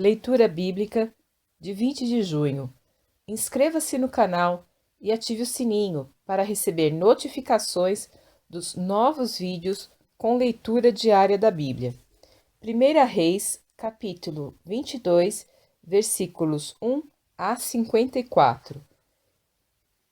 Leitura Bíblica de 20 de junho. Inscreva-se no canal e ative o sininho para receber notificações dos novos vídeos com leitura diária da Bíblia. 1 Reis, capítulo 22, versículos 1 a 54.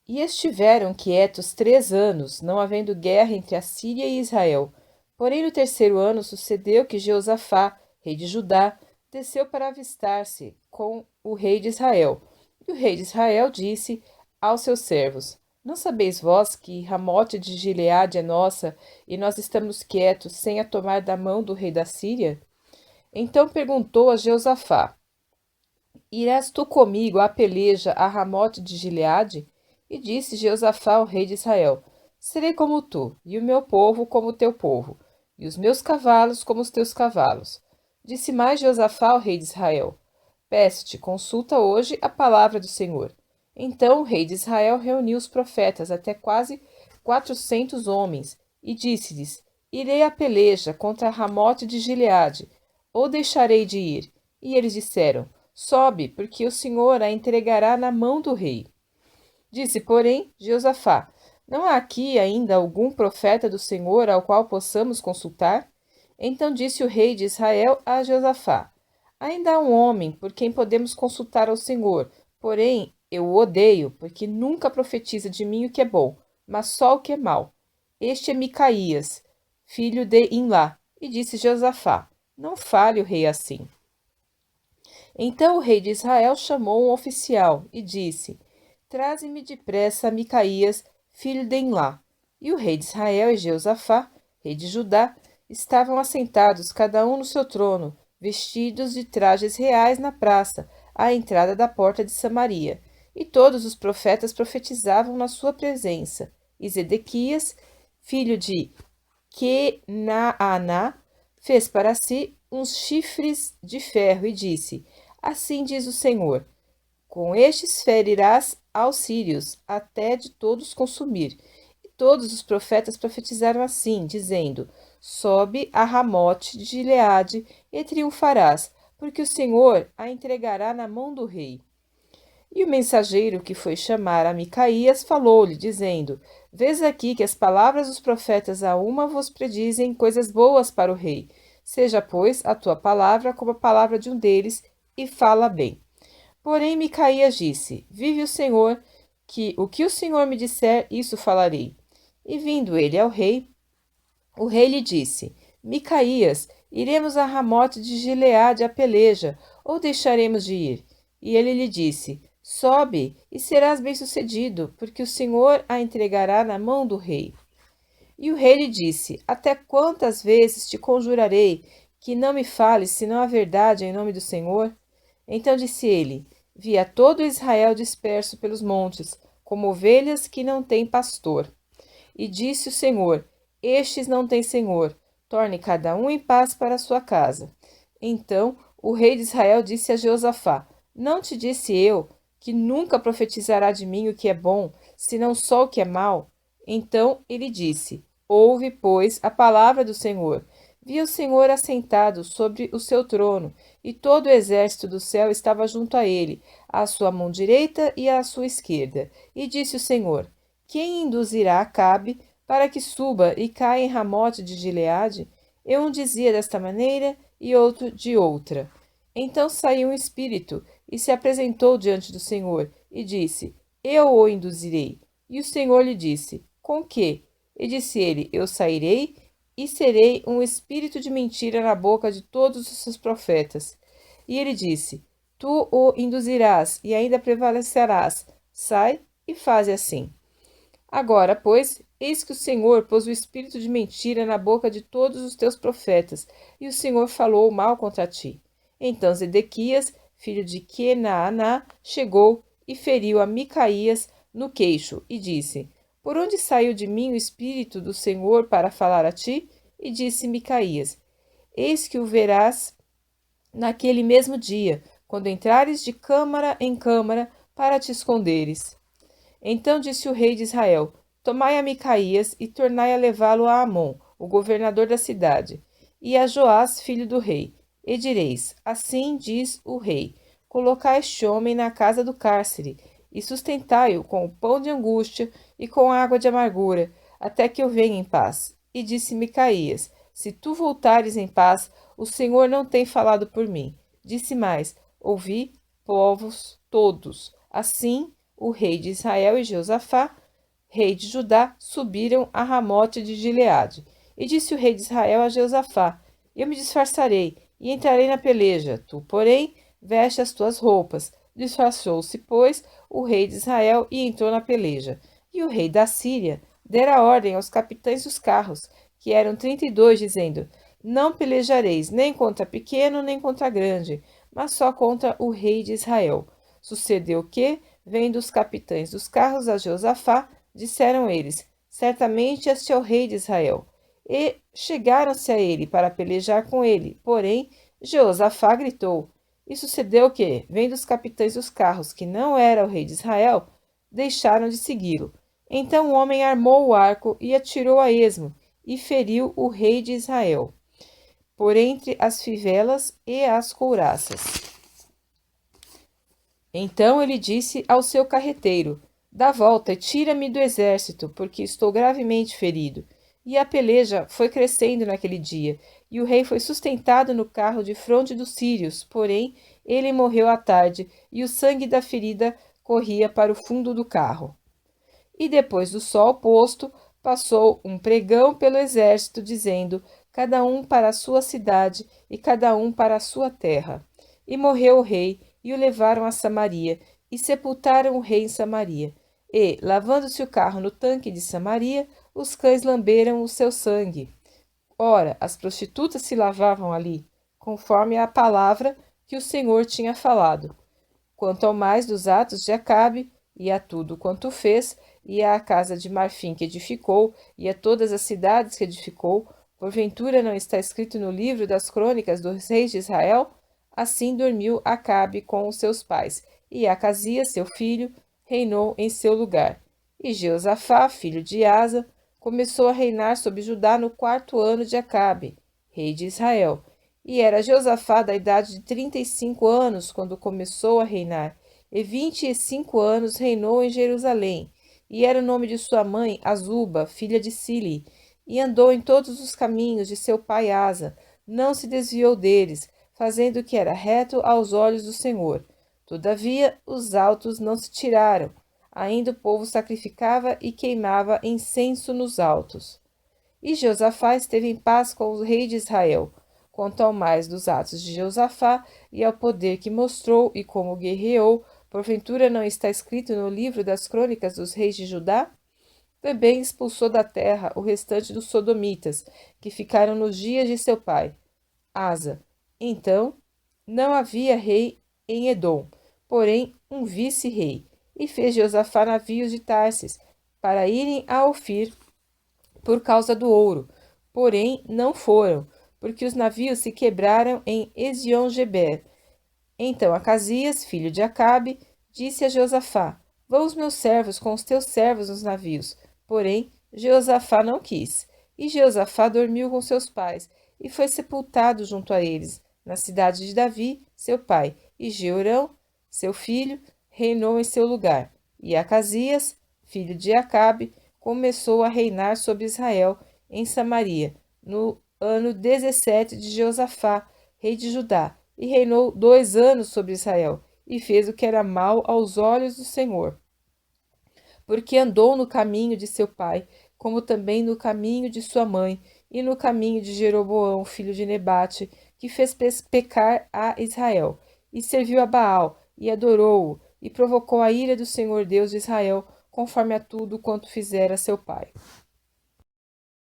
E estiveram quietos 3 anos, não havendo guerra entre a Síria e Israel. Porém, no 3º ano sucedeu que Jeosafá, rei de Judá, desceu para avistar-se com o rei de Israel. E o rei de Israel disse aos seus servos: Não sabeis vós que Ramote de Gileade é nossa, e nós estamos quietos, sem a tomar da mão do rei da Síria? Então perguntou a Jeosafá: Irás tu comigo à peleja a Ramote de Gileade? E disse Jeosafá ao rei de Israel: Serei como tu, e o meu povo como o teu povo, e os meus cavalos como os teus cavalos. Disse mais Jeosafá ao rei de Israel: Peço-te, consulta hoje a palavra do Senhor. Então o rei de Israel reuniu os profetas, até quase 400 homens, e disse-lhes: Irei à peleja contra Ramote de Gileade, ou deixarei de ir? E eles disseram: Sobe, porque o Senhor a entregará na mão do rei. Disse, porém, Jeosafá: Não há aqui ainda algum profeta do Senhor ao qual possamos consultar? Então disse o rei de Israel a Jeosafá: Ainda há um homem por quem podemos consultar ao Senhor, porém eu o odeio, porque nunca profetiza de mim o que é bom, mas só o que é mau. Este é Micaías, filho de Imlá. E disse Jeosafá: Não fale o rei assim. Então o rei de Israel chamou um oficial e disse: Traze-me depressa Micaías, filho de Imlá. E o rei de Israel e Jeosafá, rei de Judá, estavam assentados, cada um no seu trono, vestidos de trajes reais na praça, à entrada da porta de Samaria. E todos os profetas profetizavam na sua presença. E Zedequias, filho de Quenaaná, fez para si uns chifres de ferro e disse: Assim diz o Senhor: Com estes ferirás aos sírios, até de todos consumir. E todos os profetas profetizaram assim, dizendo: Sobe a Ramote de Gileade e triunfarás, porque o Senhor a entregará na mão do rei. E o mensageiro que foi chamar a Micaías falou-lhe, dizendo: Vês aqui que as palavras dos profetas a uma vos predizem coisas boas para o rei. Seja, pois, a tua palavra como a palavra de um deles, e fala bem. Porém, Micaías disse: Vive o Senhor, que o que o Senhor me disser, isso falarei. E vindo ele ao rei, o rei lhe disse: Micaías, iremos a Ramote de Gileade à peleja, ou deixaremos de ir? E ele lhe disse: Sobe, e serás bem-sucedido, porque o Senhor a entregará na mão do rei. E o rei lhe disse: Até quantas vezes te conjurarei que não me fales senão a verdade em nome do Senhor? Então disse ele: Vi a todo Israel disperso pelos montes, como ovelhas que não têm pastor. E disse o Senhor: Estes não têm senhor, torne cada um em paz para a sua casa. Então o rei de Israel disse a Jeosafá: Não te disse eu que nunca profetizará de mim o que é bom, senão só o que é mau? Então ele disse: Ouve, pois, a palavra do Senhor. Vi o Senhor assentado sobre o seu trono, e todo o exército do céu estava junto a ele, à sua mão direita e à sua esquerda. E disse o Senhor: Quem induzirá Acabe para que suba e caia em Ramote de Gileade? E um dizia desta maneira e outro de outra. Então saiu um espírito e se apresentou diante do Senhor e disse: Eu o induzirei. E o Senhor lhe disse: Com que? E disse ele: Eu sairei e serei um espírito de mentira na boca de todos os seus profetas. E ele disse: Tu o induzirás e ainda prevalecerás. Sai e faze assim. Agora, pois, eis que o Senhor pôs o espírito de mentira na boca de todos os teus profetas, e o Senhor falou mal contra ti. Então Zedequias, filho de Quenaaná, chegou e feriu a Micaías no queixo, e disse: Por onde saiu de mim o espírito do Senhor para falar a ti? E disse Micaías: Eis que o verás naquele mesmo dia, quando entrares de câmara em câmara para te esconderes. Então disse o rei de Israel: Tomai a Micaías e tornai a levá-lo a Amon, o governador da cidade, e a Joás, filho do rei, E direis: assim diz o rei: colocai este homem na casa do cárcere, e sustentai-o com o pão de angústia e com a água de amargura, até que eu venha em paz. E disse Micaías: se tu voltares em paz, o Senhor não tem falado por mim. Disse mais: ouvi, povos todos. Assim, o rei de Israel e Josafá, rei de Judá, subiram a Ramote de Gileade. E disse o rei de Israel a Josafá: eu me disfarçarei e entrarei na peleja. Tu, porém, veste as tuas roupas. Disfarçou-se, pois, o rei de Israel e entrou na peleja. E o rei da Síria dera ordem aos capitães dos carros, que eram 32, dizendo: não pelejareis nem contra pequeno, nem contra grande, mas só contra o rei de Israel. Sucedeu que, vendo os capitães dos carros a Josafá, disseram eles: certamente este é o rei de Israel. E chegaram-se a ele para pelejar com ele. Porém, Josafá gritou. E sucedeu que, vendo os capitães dos carros que não era o rei de Israel, deixaram de segui-lo. Então o homem armou o arco e atirou a esmo, e feriu o rei de Israel, por entre as fivelas e as couraças. Então ele disse ao seu carreteiro: dá volta e tira-me do exército, porque estou gravemente ferido. E a peleja foi crescendo naquele dia, e o rei foi sustentado no carro de fronte dos sírios, porém ele morreu à tarde, e o sangue da ferida corria para o fundo do carro. E depois do sol posto, passou um pregão pelo exército, dizendo: cada um para a sua cidade e cada um para a sua terra. E morreu o rei, e o levaram a Samaria, e sepultaram o rei em Samaria. E, lavando-se o carro no tanque de Samaria, os cães lamberam o seu sangue. Ora, as prostitutas se lavavam ali, conforme a palavra que o Senhor tinha falado. Quanto ao mais dos atos de Acabe, e a tudo quanto fez, e à casa de marfim que edificou, e a todas as cidades que edificou, porventura não está escrito no livro das crônicas dos reis de Israel? Assim dormiu Acabe com os seus pais, e Acasias, seu filho, reinou em seu lugar. E Jeosafá, filho de Asa, começou a reinar sobre Judá no 4º ano de Acabe, rei de Israel. E era Josafá da idade de 35 anos quando começou a reinar, e 25 anos reinou em Jerusalém. E era o nome de sua mãe Azuba, filha de Sili, e andou em todos os caminhos de seu pai Asa, não se desviou deles, fazendo o que era reto aos olhos do Senhor. Todavia, os altos não se tiraram. Ainda o povo sacrificava e queimava incenso nos altos. E Josafá esteve em paz com o rei de Israel. Quanto ao mais dos atos de Josafá e ao poder que mostrou e como guerreou, porventura não está escrito no livro das crônicas dos reis de Judá? Também expulsou da terra o restante dos sodomitas, que ficaram nos dias de seu pai, Asa. Então, não havia rei em Edom, porém um vice-rei, e fez Josafá navios de Tarsis, para irem a Ofir, por causa do ouro, porém não foram, porque os navios se quebraram em Ezion-Geber. Então Acasias, filho de Acabe, disse a Josafá: vão os meus servos com os teus servos nos navios. Porém, Josafá não quis. E Josafá dormiu com seus pais, e foi sepultado junto a eles, na cidade de Davi, seu pai. E Jeorão, seu filho, reinou em seu lugar. E Acasias, filho de Acabe, começou a reinar sobre Israel em Samaria, no ano 17 de Josafá, rei de Judá, e reinou 2 anos sobre Israel, e fez o que era mal aos olhos do Senhor, porque andou no caminho de seu pai, como também no caminho de sua mãe, e no caminho de Jeroboão, filho de Nebate, que fez pecar a Israel, e serviu a Baal, e adorou-o, e provocou a ira do Senhor Deus de Israel, conforme a tudo quanto fizera seu pai.